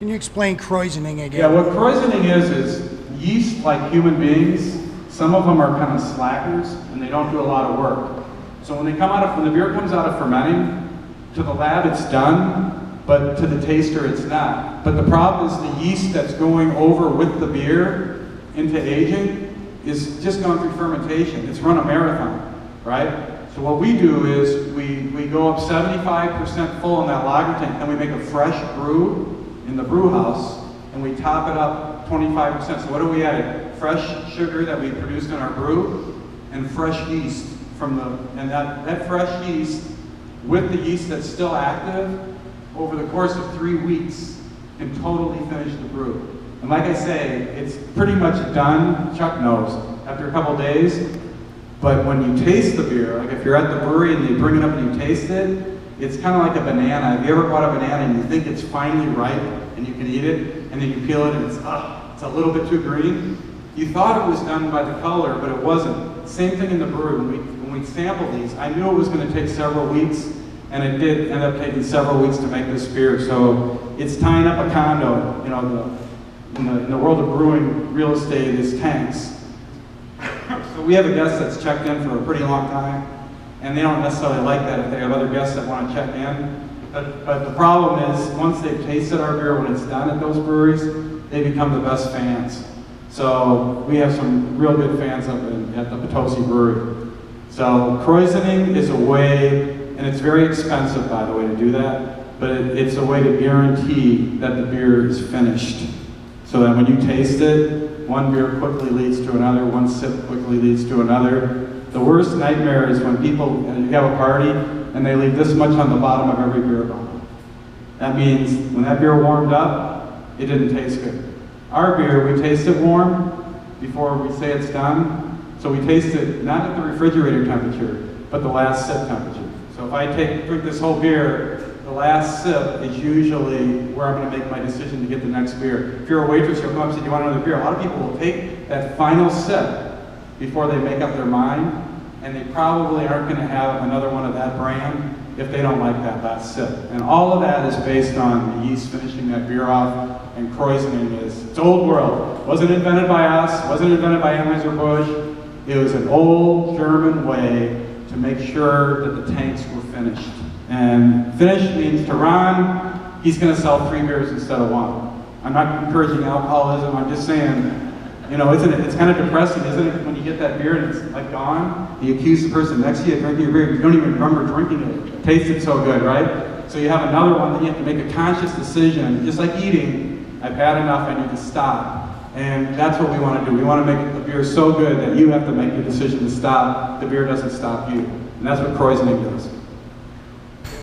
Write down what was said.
Can you explain Krausening again? Yeah, what Krausening is yeast, like human beings, some of them are kind of slackers and they don't do a lot of work. So when the beer comes out of fermenting, to the lab it's done, but to the taster it's not. But the problem is the yeast that's going over with the beer into aging is just gone through fermentation. It's run a marathon, right? So what we do is we go up 75% full in that lager tank, and we make a fresh brew in the brew house, and we top it up 25%. So what do we add? Fresh sugar that we produced in our brew, and fresh yeast and that fresh yeast with the yeast that's still active over the course of 3 weeks can totally finish the brew. And like I say, it's pretty much done, Chuck knows, after a couple days. But when you taste the beer, like if you're at the brewery and you bring it up and you taste it, it's kind of like a banana. Have you ever bought a banana and you think it's finally ripe and you can eat it, and then you peel it and it's a little bit too green? You thought it was done by the color, but it wasn't. Same thing in the brewery. When we sampled these, I knew it was going to take several weeks, and it did end up taking several weeks to make this beer. So it's tying up a condo. You know, in the world of brewing, real estate is tanks. So we have a guest that's checked in for a pretty long time, and they don't necessarily like that if they have other guests that want to check in. But the problem is, once they've tasted our beer when it's done at those breweries, they become the best fans. So we have some real good fans up at the Potosi Brewery. So Krausening is a way, and it's very expensive, by the way, to do that, but it's a way to guarantee that the beer is finished. So that when you taste it, one beer quickly leads to another, one sip quickly leads to another. The worst nightmare is when people, you have a party, and they leave this much on the bottom of every beer bottle. That means when that beer warmed up, it didn't taste good. Our beer, we taste it warm before we say it's done. So we taste it not at the refrigerator temperature, but the last sip temperature. So if I drink this whole beer, the last sip is usually where I'm going to make my decision to get the next beer. If you're a waitress, you'll come up and say, do you want another beer? A lot of people will take that final sip before they make up their mind, and they probably aren't going to have another one of that brand if they don't like that last sip. And all of that is based on the yeast finishing that beer off, and Krausening it's old world. Wasn't invented by us, wasn't invented by Anheuser-Busch. It was an old German way to make sure that the tanks were finished. And finish means to Ron, he's going to sell 3 beers instead of 1. I'm not encouraging alcoholism, I'm just saying, you know, it's kind of depressing, isn't it, when you get that beer and it's like gone, and you accuse the person next to you of drinking your beer, you don't even remember drinking it. It tasted so good, right? So you have another one, then you have to make a conscious decision, just like eating, I've had enough, I need to stop. And that's what we want to do. We want to make the beer so good that you have to make the decision to stop. The beer doesn't stop you. And that's what Krausening does.